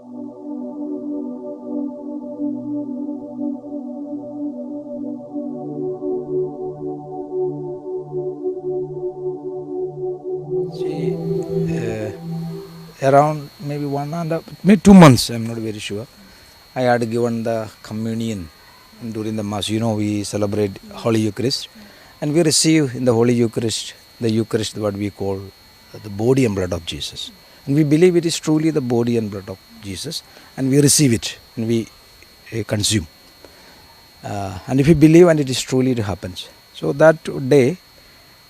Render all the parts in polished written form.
See, around maybe 2 months, I'm not very sure, I had given the communion during the Mass. We celebrate Holy Eucharist, and we receive in the Holy Eucharist, what we call the body and blood of Jesus. And we believe it is truly the body and blood of Jesus, and we receive it, and we consume. And if we believe and it is truly, it happens. So that day,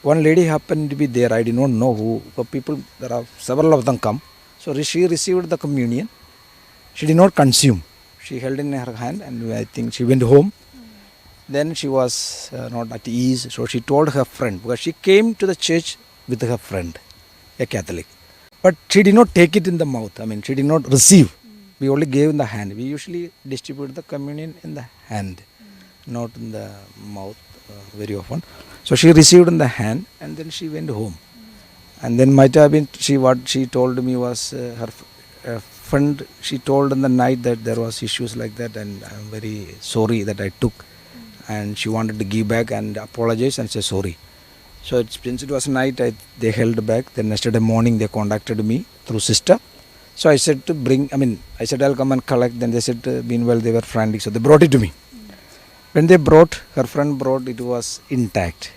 one lady happened to be there. I did not know who. But people, there are several of them come. So she received the communion. She did not consume. She held in her hand, and I think she went home. Then she was not at ease. So she told her friend, because she came to the church with her friend, a Catholic. But she did not take it in the mouth. She did not receive. We only gave in the hand. We usually distribute the communion in the hand, not in the mouth very often. So she received in the hand, and then she went home. And then might have been what she told me was her friend. She told in the night that there was issues like that, and I'm very sorry that I took. And she wanted to give back and apologize and say sorry. So since it was night, they held back. Then yesterday morning they contacted me through sister. So I said to I said I'll come and collect. Then they said meanwhile they were frantic, so they brought it to me. When they brought, her friend brought, it was intact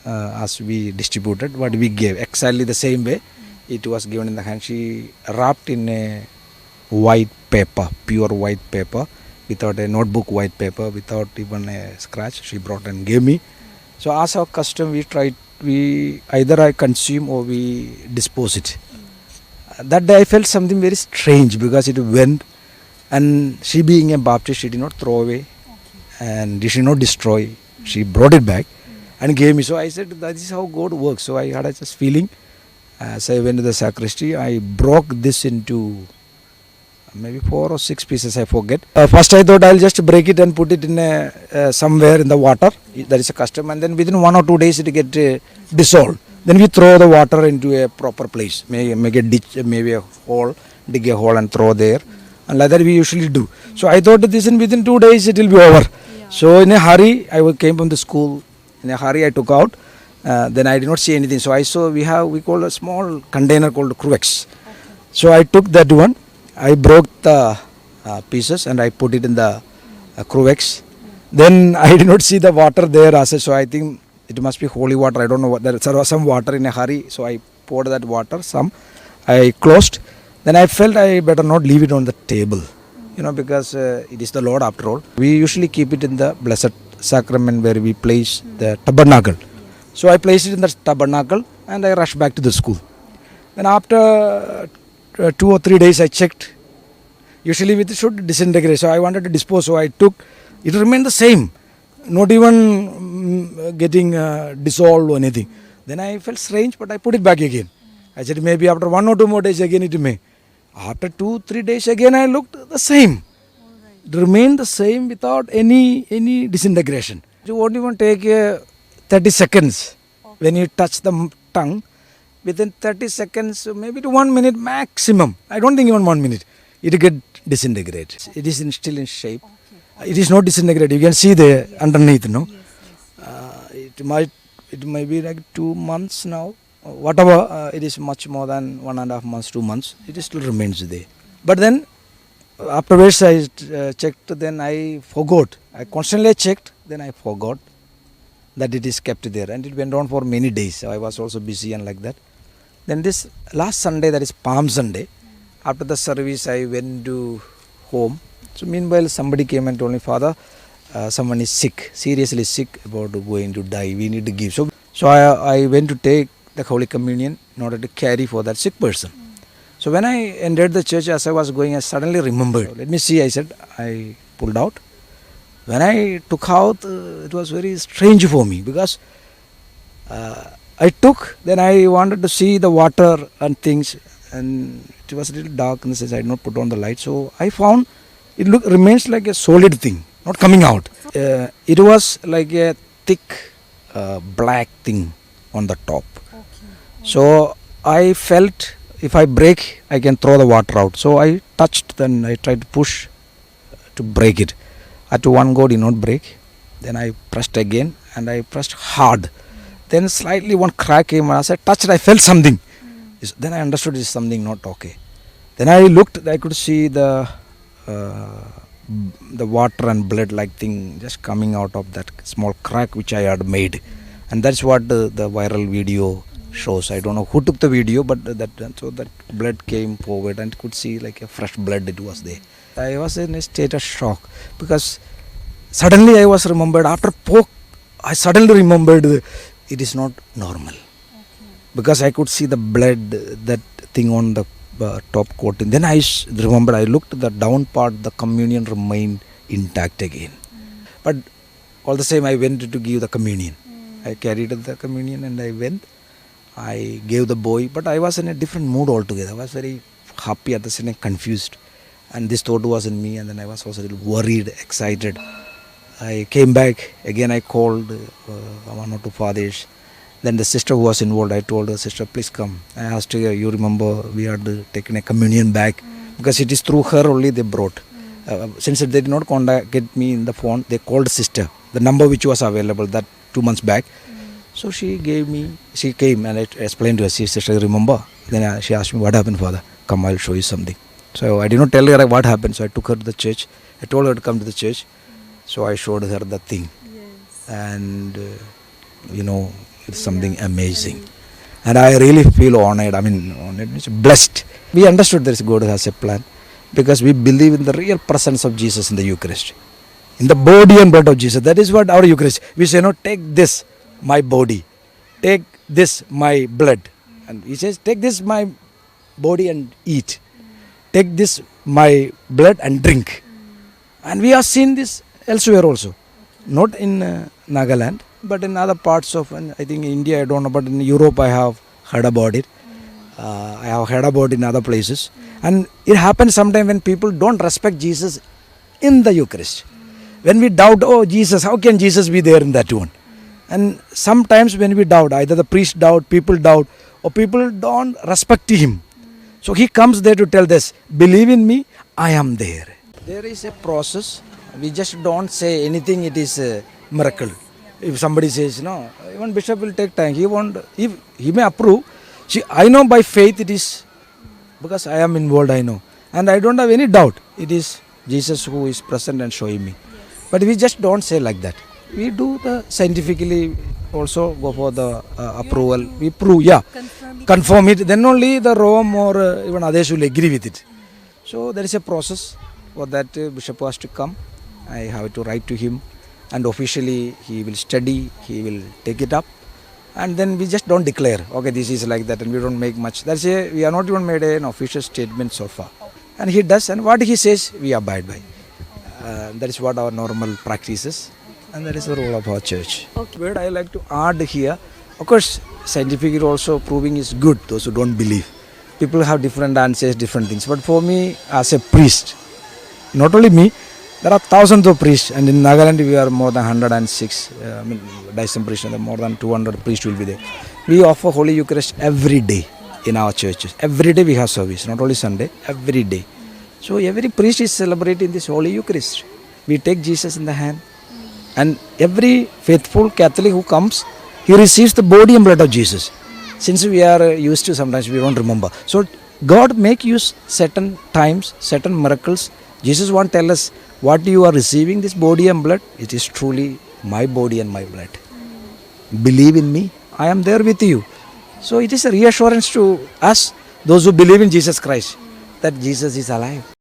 as we distributed, what we gave, exactly the same way it was given in the hand. She wrapped in a white paper, pure white paper, without a notebook white paper, without even a scratch. She brought and gave me. So as our custom, we either I consume or we dispose it. That day I felt something very strange, because it went, and she being a Baptist, she did not throw away. And she did not destroy. She brought it back and gave me. So I said, that is how God works. So I had this feeling. As I went to the sacristy, I broke this into maybe 4 or 6 pieces, I forget. First I thought I'll just break it and put it in somewhere in the water. That is a custom. And then within 1 or 2 days it get dissolved. Then we throw the water into a proper place. Make a ditch, maybe a hole, dig a hole and throw there. And like that we usually do. So I thought this within 2 days it will be over. Yeah. So in a hurry, I came from the school. In a hurry I took out. Then I did not see anything. So I saw we call a small container called cruvex. Okay. So I took that one. I broke the pieces and I put it in the cruvex. Then I did not see the water there as such. So I think it must be holy water. I don't know what. There was some water in a hurry. So I poured that water. I closed. Then I felt I better not leave it on the table, because it is the Lord after all. We usually keep it in the Blessed Sacrament where we place the tabernacle. So I placed it in the tabernacle and I rushed back to the school. Then after 2 or 3 days I checked. Usually it should disintegrate. So I wanted to dispose. So I took, it remained the same, not even getting dissolved or anything. Then I felt strange, but I put it back again. I said maybe after 1 or 2 more days again it may. After 2-3 days again I looked the same. It remained the same without any disintegration. You won't even take 30 seconds when you touch the tongue. Within 30 seconds, maybe to 1 minute maximum. I don't think even 1 minute. It will get disintegrated. It is still in shape. Okay. It is not disintegrated. You can see the underneath, no? Yes. It might be like 2 months now. Whatever, it is much more than 1.5 months, 2 months, it still remains there. But then, afterwards I checked, then I forgot. I constantly checked, then I forgot that it is kept there. And it went on for many days. So I was also busy and like that. Then this last Sunday, that is Palm Sunday, after the service I went to home. So meanwhile somebody came and told me, Father, someone is sick, seriously sick, about going to die, we need to give. So I went to take the Holy Communion in order to carry for that sick person. So when I entered the church, as I was going, I suddenly remembered. Let me see, I said. I pulled out. When I took out, it was very strange for me, because I took, then I wanted to see the water and things, and it was a little dark in the sense I did not put on the light. So I found it remains like a solid thing, not coming out. It was like a thick black thing on the top. Okay. So I felt if I break, I can throw the water out. So I touched, then I tried to push to break it. At one go did not break. Then I pressed again and I pressed hard. Then slightly one crack came and as I touched, I felt something. Then I understood it's something not okay. Then I looked, I could see the water and blood like thing just coming out of that small crack which I had made. And that's what the viral video shows. I don't know who took the video, but that blood came forward and could see like a fresh blood it was there. I was in a state of shock because suddenly I was remembered after poke. I suddenly remembered it is not normal because I could see the blood, that thing on the top coating. Then I remembered, I looked at the down part, the communion remained intact again. But all the same, I went to give the communion. I carried the communion and I went. I gave the boy, but I was in a different mood altogether. I was very happy at the same time, confused. And this thought was in me, and then I was also a little worried, excited. I came back, again I called one or two fathers. Then the sister who was involved, I told her, sister, please come. I asked her, you remember we had taken a communion back, because it is through her only they brought. Since they did not contact me in the phone, they called sister, the number which was available that 2 months back. So she came and I explained to her, sister, remember? Then she asked me, what happened, father? Come, I'll show you something. So I did not tell her what happened, so I took her to the church. I told her to come to the church. So I showed her the thing. Yes. And, it's something amazing. And I really feel honored. It's blessed. We understood that God has a plan because we believe in the real presence of Jesus in the Eucharist. In the body and blood of Jesus. That is what our Eucharist. We say, no, take this, my body. Take this, my blood. And he says, take this, my body and eat. Take this, my blood and drink. And we have seen this elsewhere also. Not in Nagaland, but in other parts of, I think India, I don't know, but in Europe I have heard about it. I have heard about it in other places. And it happens sometimes when people don't respect Jesus in the Eucharist. When we doubt, oh Jesus, how can Jesus be there in that one? And sometimes when we doubt, either the priest doubt, people doubt, or people don't respect him. So he comes there to tell this, believe in me, I am there. There is a process. We just don't say anything, it is a miracle. If somebody says, no, even bishop will take time. He may approve. I know by faith it is, because I am involved, I know. And I don't have any doubt. It is Jesus who is present and showing me. But we just don't say like that. We do the scientifically also go for the approval. We prove, confirm it. Then only the Rome or even others will agree with it. So there is a process for that bishop has to come. I have to write to him. And officially he will study, he will take it up. And then we just don't declare, okay, this is like that, and we don't make much. We are not even made an official statement so far. And he does, and what he says, we abide by. That is what our normal practice is. And that is the role of our church. Okay. But I like to add here, of course, scientifically also proving is good, those who don't believe. People have different answers, different things. But for me, as a priest, not only me, there are thousands of priests, and in Nagaland we are more than 106. Daisam priests, more than 200 priests will be there. We offer Holy Eucharist every day in our churches. Every day we have service, not only Sunday, every day. So every priest is celebrating this Holy Eucharist. We take Jesus in the hand, and every faithful Catholic who comes, he receives the body and blood of Jesus. Since we are used to, sometimes we don't remember. So God make use certain times, certain miracles. Jesus won't tell us, what you are receiving this body and blood, it is truly my body and my blood. Believe in me, I am there with you. So it is a reassurance to us, those who believe in Jesus Christ, that Jesus is alive.